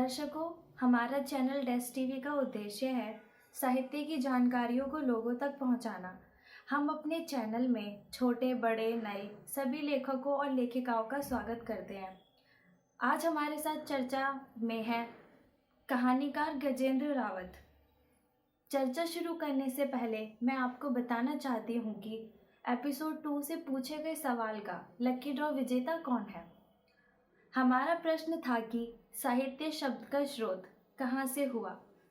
दर्शकों, हमारा चैनल डेस टीवी का उद्देश्य है साहित्य की जानकारियों को लोगों तक पहुंचाना। हम अपने चैनल में छोटे बड़े नए सभी लेखकों और लेखिकाओं का स्वागत करते हैं। आज हमारे साथ चर्चा में है कहानीकार गजेंद्र रावत। चर्चा शुरू करने से पहले मैं आपको बताना चाहती हूँ कि एपिसोड 2 से पूछे गए सवाल का लकी ड्रॉ विजेता कौन है। हमारा प्रश्न था कि साहित्य शब्द का स्रोत कहाँ से हुआ,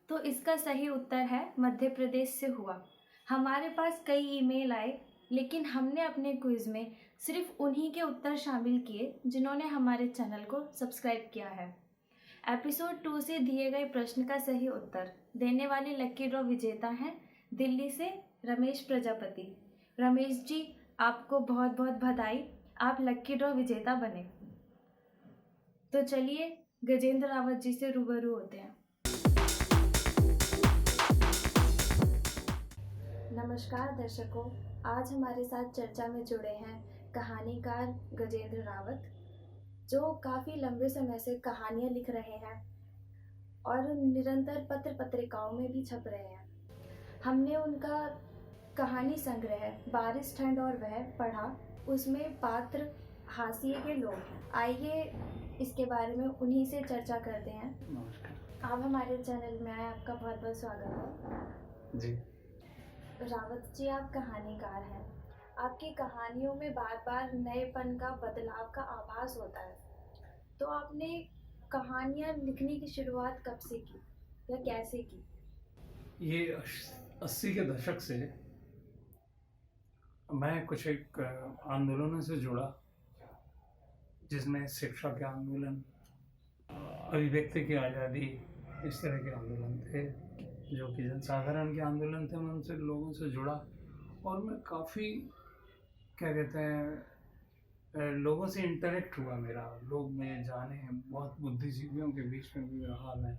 तो इसका सही उत्तर है मध्य प्रदेश से हुआ। हमारे पास कई ईमेल आए, लेकिन हमने अपने क्विज में सिर्फ उन्हीं के उत्तर शामिल किए जिन्होंने हमारे चैनल को सब्सक्राइब किया है। एपिसोड 2 से दिए गए प्रश्न का सही उत्तर देने वाले लकी ड्रॉ विजेता हैं दिल्ली से रमेश प्रजापति। रमेश जी, आपको बहुत बहुत बधाई, आप लकी ड्रॉ विजेता बने। तो चलिए गजेंद्र रावत जी से रूबरू होते हैं। नमस्कार दर्शकों, आज हमारे साथ चर्चा में जुड़े हैं कहानीकार गजेंद्र रावत, जो काफ़ी लंबे समय से कहानियाँ लिख रहे हैं और निरंतर पत्र पत्रिकाओं में भी छप रहे हैं। हमने उनका कहानी संग्रह बारिश ठंड और वह पढ़ा, उसमें पात्र हाशिए के लोग हैं। आइए इसके बारे में उन्हीं से चर्चा करते हैं। नमस्कार। आप हमारे चैनल में आए, आपका बहुत बहुत स्वागत है जी। रावत जी, आप कहानीकार हैं। आपकी कहानियों में बार बार नएपन का, बदलाव का आभास होता है। तो आपने कहानियाँ लिखने की शुरुआत कब से की या कैसे की? ये 80 के दशक से मैं कुछ एक आंदोलनों से जुड़ा, जिसमें शिक्षा के आंदोलन, अभिव्यक्ति की आज़ादी, इस तरह के आंदोलन थे जो कि जनसाधारण के आंदोलन थे। मैं उनसे लोगों से जुड़ा और मैं काफ़ी क्या कहते हैं लोगों से इंटरेक्ट हुआ। मेरा लोग में जाने, बहुत बुद्धिजीवियों के बीच में भी रहा मैं,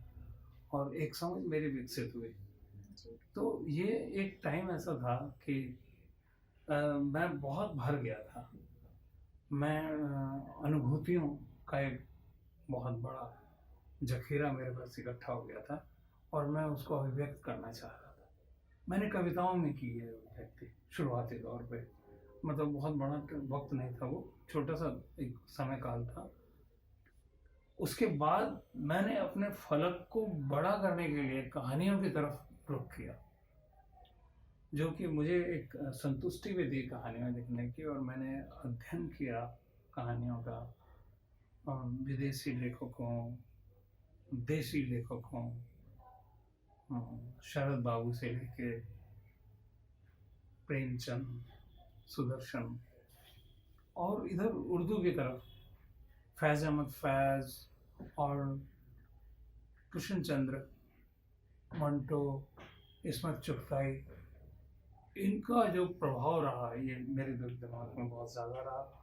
और एक समझ मेरी विकसित हुई। तो ये एक टाइम ऐसा था कि मैं बहुत भर गया था। मैं अनुभूतियों का एक बहुत बड़ा जखीरा मेरे पास इकट्ठा हो गया था और मैं उसको अभिव्यक्त करना चाह रहा था। मैंने कविताओं में की है अभिव्यक्ति शुरुआती तौर पे, मतलब बहुत बड़ा वक्त नहीं था, वो छोटा सा एक समय काल था। उसके बाद मैंने अपने फलक को बड़ा करने के लिए कहानियों की तरफ रुख किया, जो कि मुझे एक संतुष्टि भी दी कहानियाँ लिखने की। और मैंने अध्ययन किया कहानियों का, विदेशी लेखकों, देशी लेखकों, शरद बाबू से लेके प्रेमचंद, सुदर्शन, और इधर उर्दू की तरफ फैज़ अहमद फैज़ और कृष्ण चंद्र, मंटो, इस्मत चुगताई, इनका जो प्रभाव रहा ये मेरे दिमाग में बहुत ज़्यादा रहा।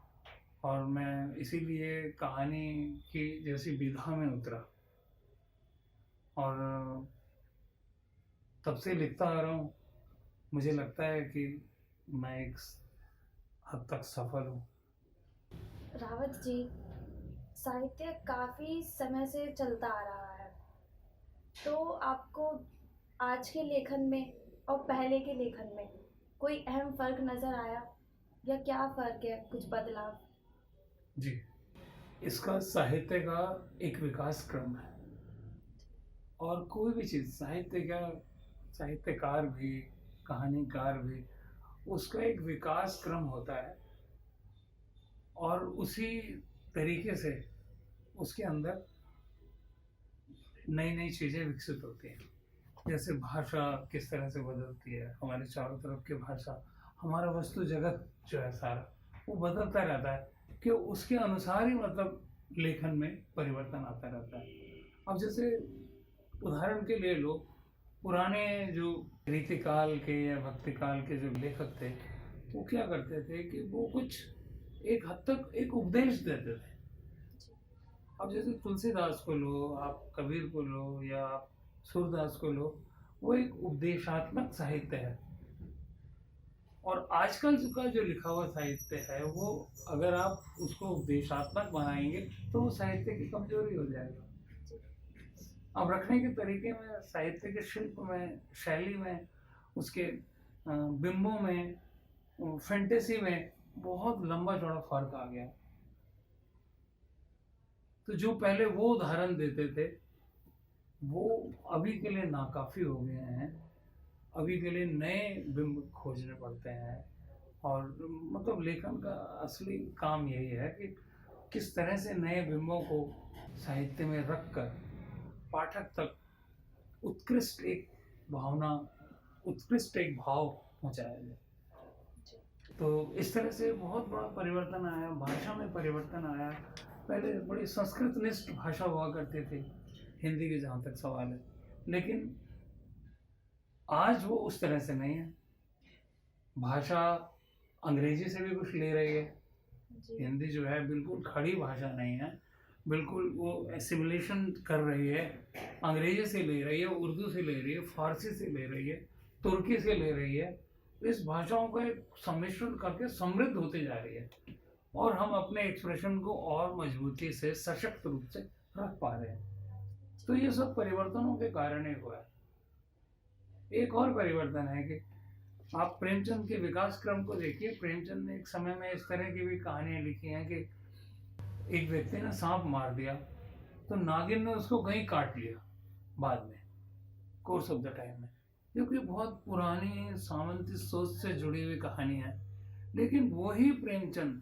और मैं इसीलिए कहानी की जैसी विधा में उतरा और तब से लिखता आ रहा हूँ। मुझे लगता है कि मैं एक हद तक सफल हूँ। रावत जी, साहित्य काफ़ी समय से चलता आ रहा है, तो आपको आज के लेखन में और पहले के लेखन में कोई अहम फ़र्क नज़र आया या क्या फ़र्क है, कुछ बदलाव? जी, इसका साहित्य का एक विकास क्रम है। और कोई भी चीज़, साहित्यकार भी, कहानीकार भी, उसका एक विकास क्रम होता है और उसी तरीके से उसके अंदर नई नई चीज़ें विकसित होती हैं। जैसे भाषा किस तरह से बदलती है, हमारे चारों तरफ की भाषा, हमारा वस्तु जगत जो है सारा, वो बदलता रहता है कि उसके अनुसार ही मतलब लेखन में परिवर्तन आता रहता है। अब जैसे उदाहरण के लिए लोग पुराने जो रीतिकाल के या भक्तिकाल के जो लेखक थे, वो क्या करते थे कि वो कुछ एक हद तक एक उपदेश देते थे। अब जैसे तुलसीदास को लो, आप कबीर को लो, या आप सूरदास को लो, वो एक उपदेशात्मक साहित्य है। और आजकल का जो लिखा हुआ साहित्य है, वो अगर आप उसको उपदेशात्मक बनाएंगे तो वो साहित्य की कमजोरी हो जाएगा। अब रखने के तरीके में, साहित्य के शिल्प में, शैली में, उसके बिंबों में, फैंटेसी में बहुत लंबा चौड़ा फर्क आ गया। तो जो पहले वो उदाहरण देते थे वो अभी के लिए नाकाफी हो गए हैं। अभी के लिए नए बिंब खोजने पड़ते हैं। और मतलब लेखन का असली काम यही है कि किस तरह से नए बिंबों को साहित्य में रखकर पाठक तक उत्कृष्ट एक भावना, उत्कृष्ट एक भाव पहुंचाया जाए। तो इस तरह से बहुत बड़ा परिवर्तन आया, भाषा में परिवर्तन आया। पहले बड़ी संस्कृतनिष्ठ भाषा हुआ करती थी हिंदी के, जहाँ तक सवाल है, लेकिन आज वो उस तरह से नहीं है। भाषा अंग्रेजी से भी कुछ ले रही है। हिंदी जो है बिल्कुल खड़ी भाषा नहीं है, बिल्कुल वो एसिमिलेशन कर रही है। अंग्रेजी से ले रही है, उर्दू से ले रही है, फारसी से ले रही है, तुर्की से ले रही है। इस भाषाओं का एक सम्मिश्रण करके समृद्ध होती जा रही है और हम अपने एक्सप्रेशन को और मजबूती से, सशक्त रूप से रख पा रहे हैं। तो ये सब परिवर्तनों के कारण ही हुआ है। एक और परिवर्तन है कि आप प्रेमचंद के विकास क्रम को देखिए। प्रेमचंद ने एक समय में इस तरह की भी कहानियां लिखी हैं कि एक व्यक्ति ने सांप मार दिया तो नागिन ने उसको कहीं काट लिया बाद में, कोर्स ऑफ द टाइम में, क्योंकि बहुत पुरानी सामंती सोच से जुड़ी हुई कहानी है। लेकिन वही प्रेमचंद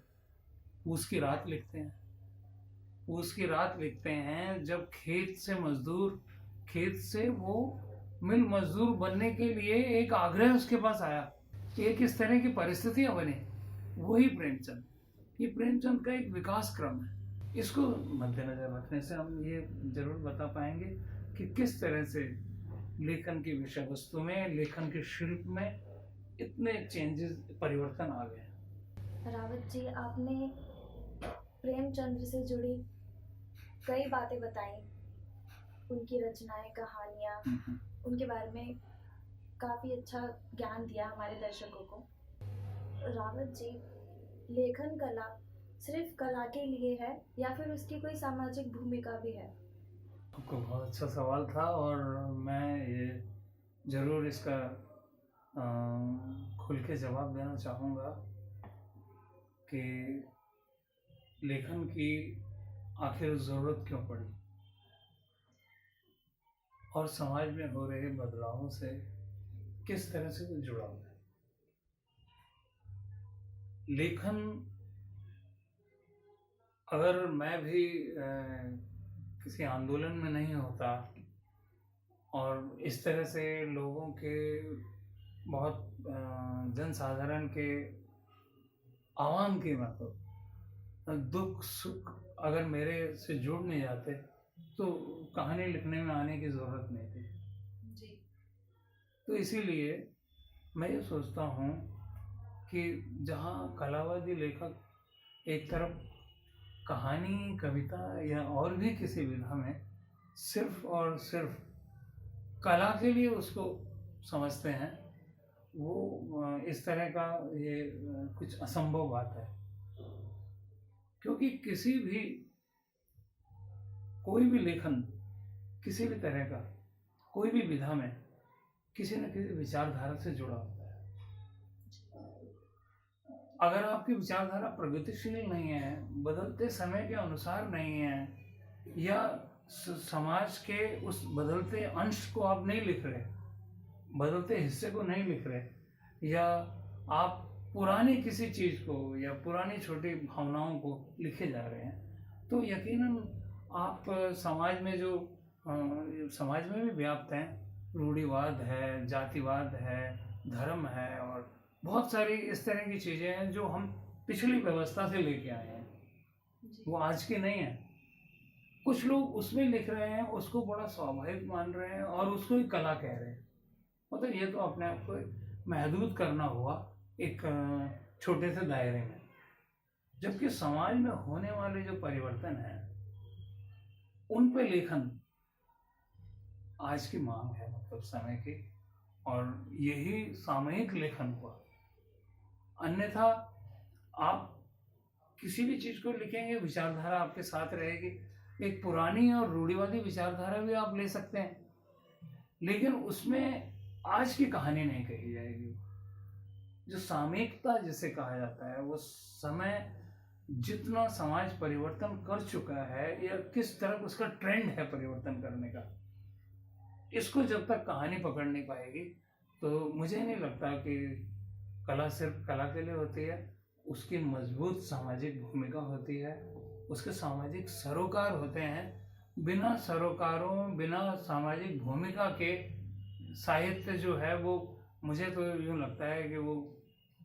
उसकी रात लिखते हैं। उसकी रात लिखते हैं जब खेत से वो मिल मजदूर बनने के लिए एक आग्रह उसके पास आया कि एक इस तरह की परिस्थितियां बने। वही प्रेमचंद, ये प्रेमचंद का एक विकास क्रम है। इसको मद्देनजर रखने से हम ये जरूर बता पाएंगे कि किस तरह से लेखन की विषय वस्तु में, लेखन के शिल्प में इतने चेंजेस, परिवर्तन आ गए। रावत जी, आपने प्रेमचंद्र से जुड़ी कई बातें बताई, उनकी रचनाएं, कहानियाँ, उनके बारे में काफ़ी अच्छा ज्ञान दिया हमारे दर्शकों को। रावत जी, लेखन कला सिर्फ कला के लिए है या फिर उसकी कोई सामाजिक भूमिका भी है? आपको बहुत अच्छा सवाल था और मैं ये ज़रूर इसका खुल के जवाब देना चाहूँगा कि लेखन की आखिर ज़रूरत क्यों पड़ी और समाज में हो रहे बदलावों से किस तरह से वो जुड़ा हुआ है। लेखन, अगर मैं भी किसी आंदोलन में नहीं होता और इस तरह से लोगों के, बहुत जनसाधारण के आवाम के, मतलब दुख सुख अगर मेरे से जुड़ नहीं जाते तो कहानी लिखने में आने की ज़रूरत नहीं थी जी। तो इसीलिए मैं ये सोचता हूँ कि जहाँ कलावादी लेखक एक तरफ कहानी, कविता या और भी किसी विधा में सिर्फ और सिर्फ कला के लिए उसको समझते हैं, वो इस तरह का ये कुछ असंभव बात है। क्योंकि कोई भी लेखन, किसी भी तरह का, कोई भी विधा में किसी न किसी विचारधारा से जुड़ा होता है। अगर आपकी विचारधारा प्रगतिशील नहीं है, बदलते समय के अनुसार नहीं है, या समाज के उस बदलते अंश को आप नहीं लिख रहे, बदलते हिस्से को नहीं लिख रहे, या आप पुरानी किसी चीज़ को या पुरानी छोटी भावनाओं को लिखे जा रहे हैं, तो यकीनन आप समाज में जो समाज में भी व्याप्त हैं, रूढ़िवाद है, जातिवाद है, धर्म है और बहुत सारी इस तरह की चीज़ें हैं जो हम पिछली व्यवस्था से लेके आए हैं, वो आज की नहीं है। कुछ लोग उसमें लिख रहे हैं, उसको बड़ा स्वाभाविक मान रहे हैं और उसको ही कला कह रहे हैं। मतलब ये तो अपने आप को महदूद करना हुआ एक छोटे से दायरे में, जबकि समाज में होने वाले जो परिवर्तन हैं उन पे लेखन आज की मांग है, मतलब समय की, और यही सामयिक लेखन हुआ। अन्यथा आप किसी भी चीज़ को लिखेंगे, विचारधारा आपके साथ रहेगी, एक पुरानी और रूढ़िवादी विचारधारा भी आप ले सकते हैं, लेकिन उसमें आज की कहानी नहीं कही जाएगी। जो सामयिकता जिसे कहा जाता है, वो समय जितना समाज परिवर्तन कर चुका है या किस तरह उसका ट्रेंड है परिवर्तन करने का, इसको जब तक कहानी पकड़ नहीं पाएगी तो मुझे नहीं लगता कि कला सिर्फ कला के लिए होती है। उसकी मजबूत सामाजिक भूमिका होती है, उसके सामाजिक सरोकार होते हैं। बिना सरोकारों, बिना सामाजिक भूमिका के साहित्य जो है वो, मुझे तो यूँ लगता है कि वो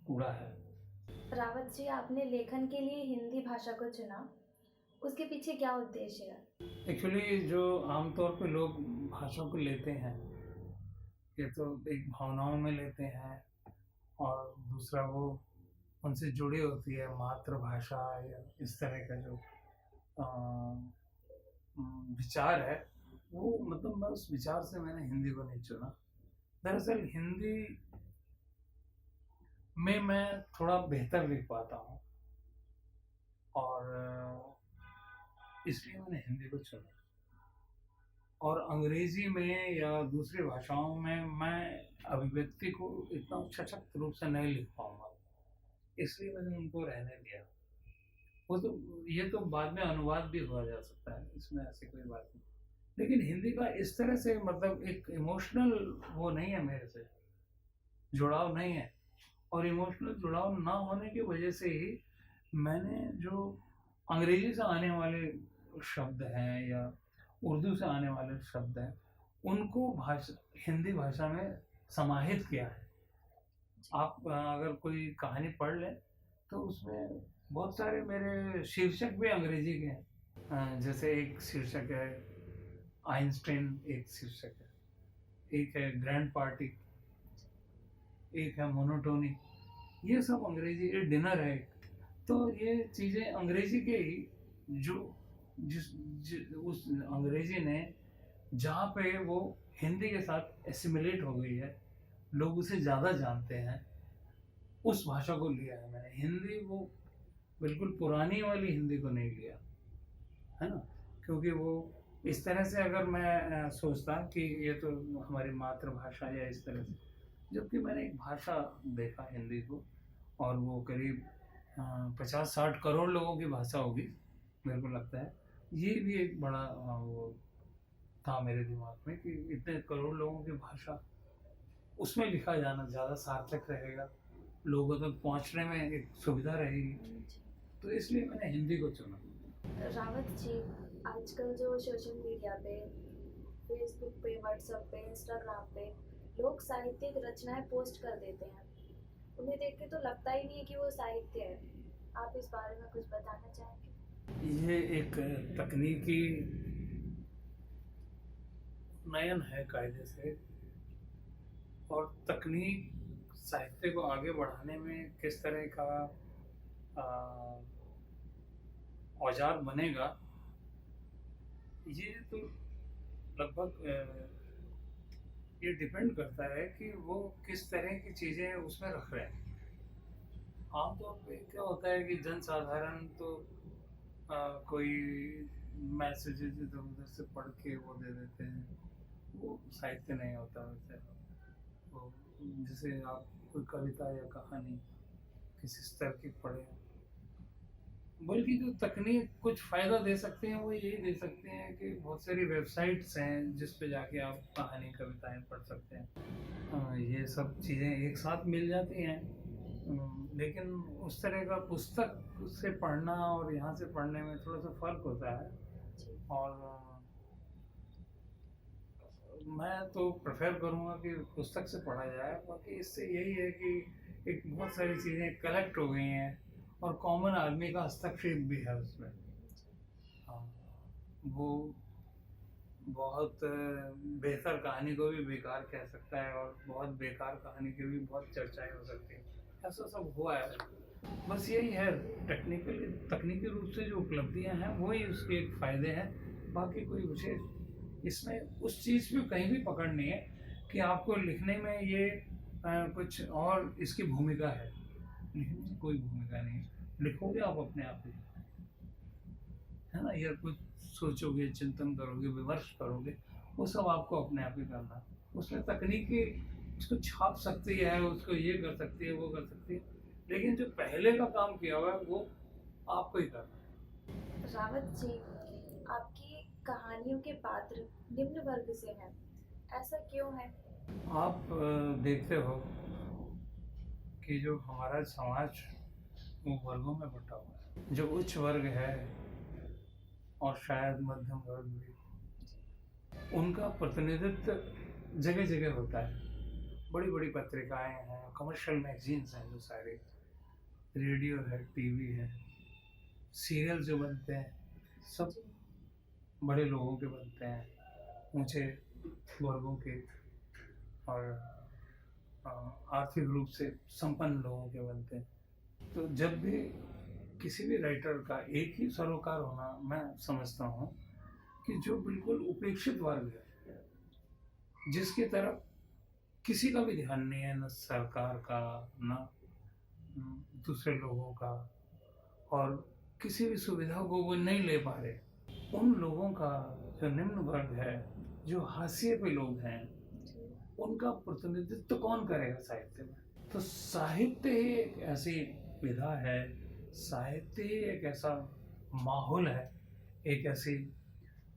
कूड़ा है। रावत जी, आपने लेखन के लिए हिंदी भाषा को चुना, उसके पीछे क्या उद्देश्य है? एक्चुअली जो आमतौर पे लोग भाषा को लेते हैं, ये तो एक भावनाओं में लेते हैं, और दूसरा वो उनसे जुड़ी होती है मातृभाषा या इस तरह का जो विचार है, वो मतलब मैं उस विचार से मैंने हिंदी को नहीं चुना। दरअसल हिंदी में मैं थोड़ा बेहतर लिख पाता हूँ, और इसलिए मैंने हिंदी को चुना। और अंग्रेजी में या दूसरी भाषाओं में मैं अभिव्यक्ति को इतना सशक्त रूप से नहीं लिख पाऊंगा, इसलिए मैंने उनको रहने दिया। वो तो, ये तो बाद में अनुवाद भी हुआ जा सकता है, इसमें ऐसी कोई बात नहीं। लेकिन हिंदी का इस तरह से मतलब एक इमोशनल वो नहीं है, मेरे से जुड़ाव नहीं है, और इमोशनल जुड़ाव ना होने की वजह से ही मैंने जो अंग्रेजी से आने वाले शब्द हैं या उर्दू से आने वाले शब्द हैं, उनको हिंदी भाषा में समाहित किया है। आप अगर कोई कहानी पढ़ लें तो उसमें बहुत सारे मेरे शीर्षक भी अंग्रेजी के हैं। जैसे एक शीर्षक है आइंस्टाइन, एक शीर्षक है, एक है ग्रैंड पार्टी, एक है मोनोटोनी, ये सब अंग्रेजी। ये डिनर है, तो ये चीज़ें अंग्रेजी के ही, जो उस अंग्रेजी ने जहाँ पे वो हिंदी के साथ एसिमिलेट हो गई है, लोग उसे ज़्यादा जानते हैं, उस भाषा को लिया है मैंने। हिंदी वो बिल्कुल पुरानी वाली हिंदी को नहीं लिया है ना, क्योंकि वो इस तरह से अगर मैं सोचता कि ये तो हमारी मातृभाषा या इस तरह से, जबकि मैंने एक भाषा देखा हिंदी को, और वो करीब 50-60 करोड़ लोगों की भाषा होगी मेरे को लगता है। ये भी एक बड़ा वो था मेरे दिमाग में कि इतने करोड़ लोगों की भाषा, उसमें लिखा जाना ज़्यादा सार्थक रहेगा, लोगों तक पहुंचने में एक सुविधा रहेगी, तो इसलिए मैंने हिंदी को चुना। रावत जी, आजकल जो सोशल मीडिया पे, फेसबुक पे, व्हाट्सएप पे, इंस्टाग्राम पे लोग साहित्यिक रचनाएं पोस्ट कर देते हैं, उन्हें देख के तो लगता ही नहीं है कि वो साहित्य है। आप इस बारे में कुछ बताना चाहेंगे? ये एक तकनीकी नयन है कायदे से, और तकनीक साहित्य को आगे बढ़ाने में किस तरह का औजार बनेगा, ये तो लगभग ये डिपेंड करता है कि वो किस तरह की चीज़ें उसमें रख रहे हैं। आमतौर पे क्या होता है कि जन साधारण तो कोई मैसेजेस इधर उधर से पढ़ के वो दे देते हैं, वो साहित्य नहीं होता वैसे। तो जैसे आप कोई कविता या कहानी किसी स्तर की पढ़े, बल्कि जो तकनीक कुछ फ़ायदा दे सकते हैं वो यही दे सकते हैं कि बहुत सारी वेबसाइट्स हैं जिस पे जाके आप कहानी कविताएं पढ़ सकते हैं। ये सब चीज़ें एक साथ मिल जाती हैं, लेकिन उस तरह का पुस्तक से पढ़ना और यहाँ से पढ़ने में थोड़ा सा फ़र्क होता है। और मैं तो प्रेफर करूँगा कि पुस्तक से पढ़ा जाए। बाकी इससे यही है कि एक बहुत सारी चीज़ें कलेक्ट हो गई हैं, और कॉमन आदमी का हस्तक्षेप भी है उसमें। हाँ, वो बहुत बेहतर कहानी को भी बेकार कह सकता है, और बहुत बेकार कहानी की भी बहुत चर्चाएं हो सकती हैं। ऐसा सब हुआ है, बस यही है। तकनीकी रूप से जो उपलब्धियां हैं वही उसके एक फ़ायदे हैं। बाकी कोई विशेष इसमें उस चीज़ पे कहीं भी पकड़ नहीं है कि आपको लिखने में ये कुछ और इसकी भूमिका है। लिखने में कोई भूमिका नहीं है, लिखोगे आप अपने आप ही, है ना। या कुछ सोचोगे, चिंतन करोगे, विमर्श करोगे, वो सब आपको अपने आप ही करना है। उसमें तकनीकी उसको छाप सकती है, उसको ये कर सकती है, वो कर सकती है, लेकिन जो पहले का काम किया हुआ है वो आपको ही करना है। रावत जी, आपकी कहानियों के पात्र निम्न वर्ग से हैं, ऐसा क्यों है? आप देखते हो कि जो हमारा समाज वो वर्गों में बंटा हुआ है। जो उच्च वर्ग है और शायद मध्यम वर्ग भी, उनका प्रतिनिधित्व जगह जगह होता है। बड़ी बड़ी पत्रिकाएं हैं, कमर्शियल मैगजीन्स हैं, जो सारे रेडियो है, टीवी है, सीरियल जो बनते हैं, सब बड़े लोगों के बनते हैं, ऊंचे वर्गों के और आर्थिक रूप से संपन्न लोगों के बनते हैं। तो जब भी किसी भी राइटर का एक ही सरोकार होना, मैं समझता हूँ कि जो बिल्कुल उपेक्षित वर्ग है, जिसकी तरफ किसी का भी ध्यान नहीं है, न सरकार का, न दूसरे लोगों का, और किसी भी सुविधा को वो नहीं ले पा रहे, उन लोगों का जो निम्न वर्ग है, जो हाशिए पे लोग हैं, उनका प्रतिनिधित्व कौन करेगा साहित्य में? तो साहित्य ही एक ऐसी विधा है, साहित्य ही एक ऐसा माहौल है, एक ऐसी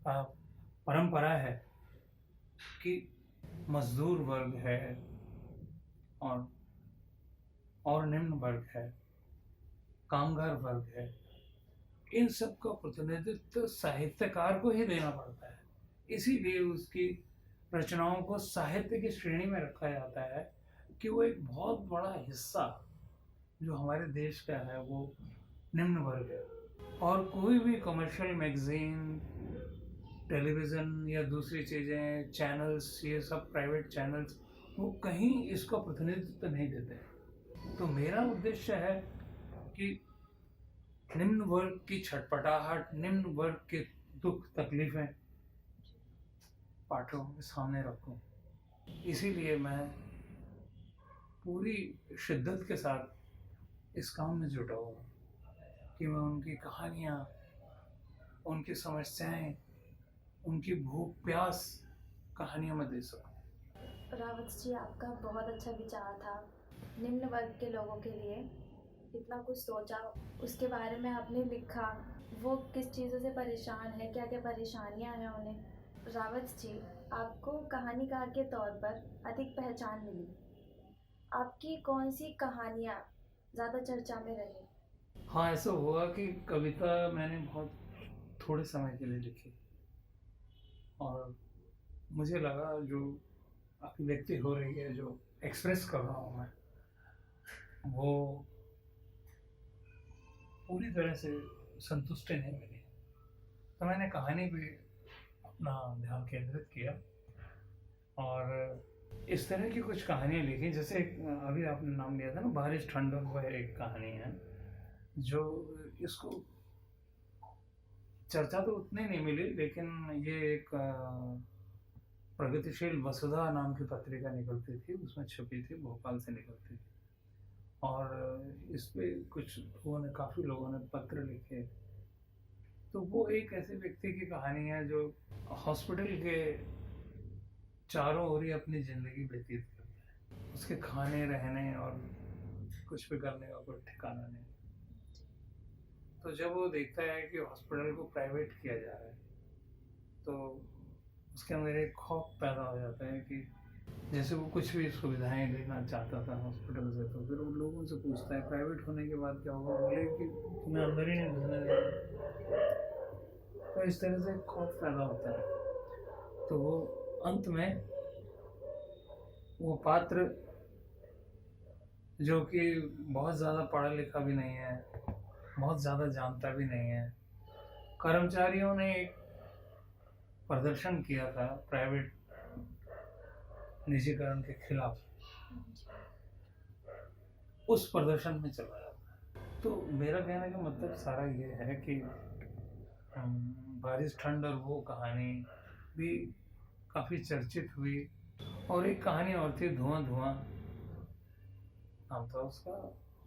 परंपरा है कि मजदूर वर्ग है और निम्न वर्ग है, कामगार वर्ग है, इन सब का प्रतिनिधित्व साहित्यकार को ही देना पड़ता है। इसीलिए उसकी रचनाओं को साहित्य की श्रेणी में रखा जाता है कि वो एक बहुत बड़ा हिस्सा जो हमारे देश का है वो निम्न वर्ग है। और कोई भी कमर्शियल मैगजीन, टेलीविज़न या दूसरी चीज़ें, चैनल्स, ये सब प्राइवेट चैनल्स, वो कहीं इसका प्रतिनिधित्व नहीं देते। तो मेरा उद्देश्य है कि निम्न वर्ग की छटपटाहट, निम्न वर्ग के दुख तकलीफें पाठकों के सामने रखूं। इसीलिए मैं पूरी शिद्दत के साथ इस काम में जुटा हुआ कि मैं उनकी कहानियाँ, उनकी समस्याएं, उनकी भूख प्यास कहानियों में दे सकूं। रावत जी, आपका बहुत अच्छा विचार था। निम्न वर्ग के लोगों के लिए इतना कुछ सोचा, उसके बारे में आपने लिखा, वो किस चीज़ों से परेशान है, क्या क्या परेशानियां हैं उन्हें। रावत जी, आपको कहानीकार के तौर पर अधिक पहचान मिली। आपकी कौन सी कहानियाँ ज़्यादा चर्चा में रही? हाँ, ऐसा हुआ कि कविता मैंने बहुत थोड़े समय के लिए लिखी और मुझे लगा जो अभिव्यक्ति हो रही है, जो एक्सप्रेस कर रहा हूँ मैं, वो पूरी तरह से संतुष्टि नहीं मिली। तो मैंने कहानी पे अपना ध्यान केंद्रित किया और इस तरह की कुछ कहानियाँ लिखी। जैसे अभी आपने नाम लिया था ना, बारिश ठंड, वह एक कहानी है जो, इसको चर्चा तो उतनी नहीं मिली, लेकिन ये एक प्रगतिशील वसुधा नाम की पत्रिका निकलती थी, उसमें छपी थी, भोपाल से निकलती थी। और इस पे कुछ लोगों ने, काफ़ी लोगों ने पत्र लिखे। तो वो एक ऐसे व्यक्ति की कहानी है जो हॉस्पिटल के चारों ओर ही अपनी ज़िंदगी व्यतीत करता है। उसके खाने, रहने और कुछ भी करने का कोई ठिकाना नहीं। तो जब वो देखता है कि हॉस्पिटल को प्राइवेट किया जा रहा है, तो उसके अंदर एक खौफ पैदा हो जाता है कि जैसे वो कुछ भी सुविधाएं लेना चाहता था हॉस्पिटल से, तो फिर उन लोगों से पूछता है प्राइवेट होने के बाद क्या होगा, बोले कि तुम्हें अंदर ही नहीं घुसने देंगे। तो इस तरह से खौफ पैदा होता है। तो वो अंत में वो पात्र, जो कि बहुत ज़्यादा पढ़ा लिखा भी नहीं है, बहुत ज़्यादा जानता भी नहीं है, कर्मचारियों ने एक प्रदर्शन किया था प्राइवेट निजीकरण के खिलाफ, उस प्रदर्शन में चला जाता है। तो मेरा कहने का मतलब सारा ये है कि बारिश ठंड और वो कहानी भी काफ़ी चर्चित हुई। और एक कहानी और थी, धुआं धुआं नाम था उसका।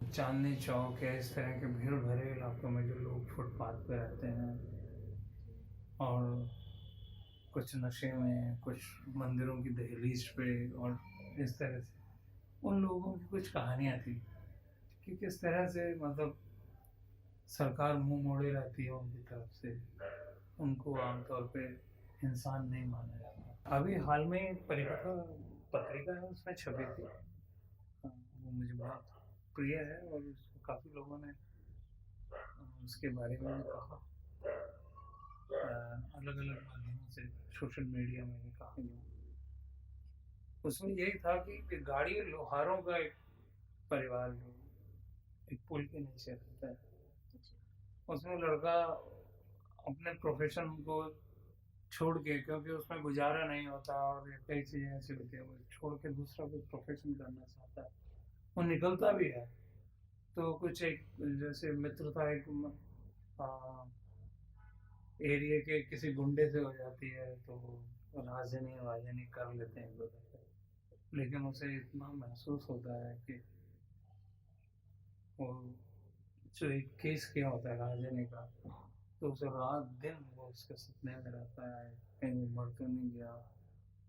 चांदनी चौक या इस तरह के भीड़ भरे इलाकों में जो लोग फुटपाथ पे रहते हैं और कुछ नशे में, कुछ मंदिरों की दहलीज पे, और इस तरह से उन लोगों की कुछ कहानियाँ थी कि किस तरह से मतलब सरकार मुंह मोड़े रहती है उनकी तरफ से, उनको आमतौर पे इंसान नहीं माना जाता। अभी हाल में एक पत्रिका है, उसमें छपी थी। वो मुझे बहुत प्रिय है और उसको काफ़ी लोगों ने उसके बारे में भी कहा, अलग अलग माध्यमों से, सोशल मीडिया में भी काफ़ी लोग। उसमें यही था कि गाड़ी लोहारों का एक परिवार जो एक पुल के नीचे रहता है, उसमें लड़का अपने प्रोफेशन को छोड़ के, क्योंकि उसमें गुजारा नहीं होता और कई चीज़ें ऐसी होती है, वो छोड़ के दूसरा कोई प्रोफेशन करना चाहता है। वो निकलता भी है तो कुछ एक जैसे मित्रता एक एरिया के किसी गुंडे से हो जाती है, तो राजनी वाजनी कर लेते हैं लोग, लेकिन उसे इतना महसूस होता है कि वो जो एक केस किया होता है राजनी का, तो उसे रात दिन वो उसके सपने में रहता है, कहीं वो मर तो नहीं गया,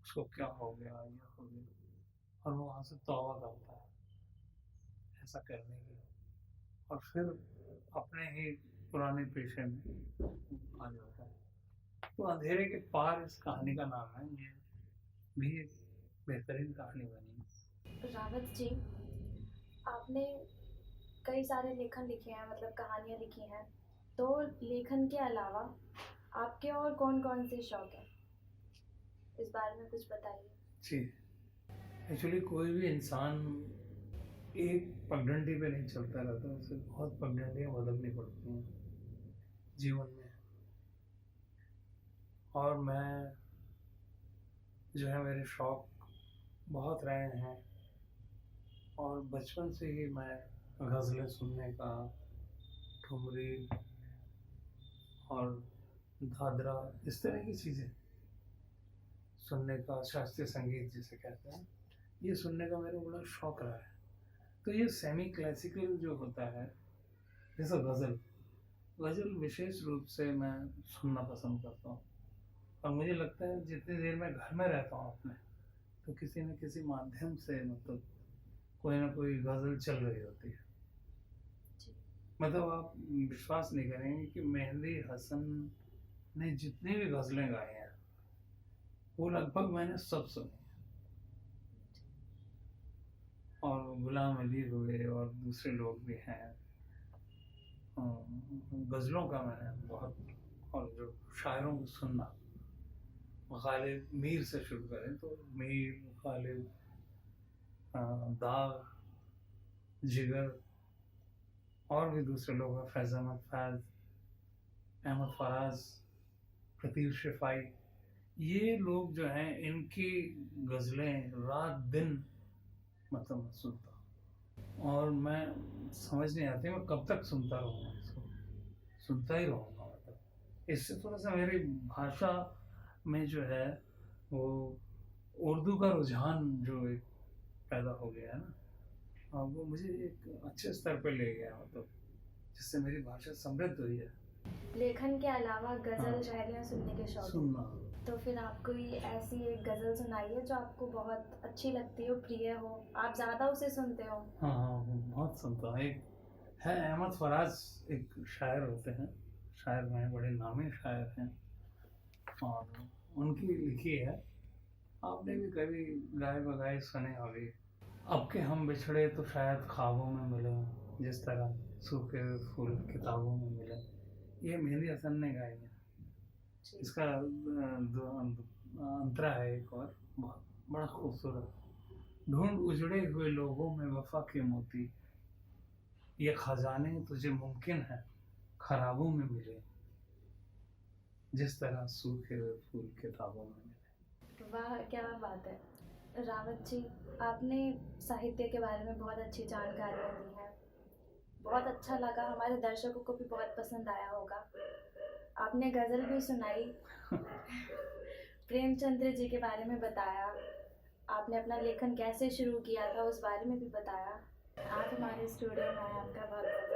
उसको क्या हो गया, ये हो गया, और वो वहाँ से तौबा करता है ऐसा करने की, और फिर अपने ही पुराने पेशे में आ जाता है। तो अंधेरे के पार इस कहानी का नाम है। ये भी एक बेहतरीन कहानी बनी। रावत जी, आपने कई सारे लेखन लिखे हैं, मतलब कहानियाँ लिखी हैं, तो लेखन के अलावा आपके और कौन कौन से शौक हैं, इस बारे में कुछ बताइए। जी, एक्चुअली कोई भी इंसान एक पगडंडी पे नहीं चलता रहता, उसे बहुत पगडंडियाँ बदलनी पड़ती हैं जीवन में। और मैं जो है, मेरे शौक बहुत रहे हैं, और बचपन से ही मैं गज़लें सुनने का, ठुमरी और दादरा, इस तरह की चीज़ें सुनने का, शास्त्रीय संगीत जिसे कहते हैं, ये सुनने का मेरा बड़ा शौक रहा है। तो ये सेमी क्लासिकल जो होता है, जैसे गज़ल विशेष रूप से मैं सुनना पसंद करता हूँ। और मुझे लगता है जितनी देर मैं घर में रहता हूँ अपने, तो किसी न किसी माध्यम से मतलब कोई ना कोई गज़ल चल रही होती है। मतलब आप विश्वास नहीं करेंगे कि मेहंदी हसन ने जितनी भी गज़लें गाई हैं, वो लगभग मैंने सब सुनी। और गुलाम अली हुए और दूसरे लोग भी हैं, गज़लों का मैंने बहुत, और जो शायरों को सुनना, गालिब मीर से शुरू करें तो मीर, गालिब, दाग, जिगर, और भी दूसरे लोग हैं, फैज़ अहमद फैज़, अहमद फराज, फतीर शिफाई, ये लोग जो हैं, इनकी गज़लें रात दिन मतलब मैं सुनता हूँ, और मैं समझ नहीं आती मैं कब तक सुनता रहूँगा इसको, सुनता ही रहूँगा। मतलब इससे थोड़ा सा मेरी भाषा में जो है वो उर्दू का रुझान जो एक पैदा हो गया है ना, वो मुझे एक अच्छे स्तर पे ले गया, मतलब जिससे मेरी भाषा समृद्ध हुई है। लेखन के अलावा गज़ल हाँ। शायरियाँ सुनने के शौक हैं। सुनना। तो फिर आप कोई ऐसी एक गज़ल सुनाइए जो आपको बहुत अच्छी लगती हो, प्रिय हो, आप ज़्यादा उसे सुनते हो। हाँ हाँ, वो बहुत सुनता हूँ। एक है अहमद फराज, एक शायर होते हैं, शायर में बड़े नामी शायर हैं, और उनकी लिखी है, आपने भी कभी गाए बगाए सुने होंगे। अब के हम बिछड़े तो शायद ख्वाबों में मिले, जिस तरह सूखे फूल किताबों में मिले, ये मेहंदी हसन ने गाई है। इसका अंतरा है एक और, बहुत बड़ा खूबसूरत। ढूंढ उजड़े हुए लोगों में वफा के मोती, ये खजाने तुझे मुमकिन है खराबों में मिले, जिस तरह सूखे हुए फूल किताबों में मिले। वाह, क्या बात है रावत जी, आपने साहित्य के बारे में बहुत अच्छी जानकारियाँ दी हैं, बहुत अच्छा लगा, हमारे दर्शकों को भी बहुत पसंद आया होगा। आपने गज़ल भी सुनाई, प्रेमचंद्र जी के बारे में बताया, आपने अपना लेखन कैसे शुरू किया था उस बारे में भी बताया। आप हमारे स्टूडियो में आए, आपका बहुत बहुत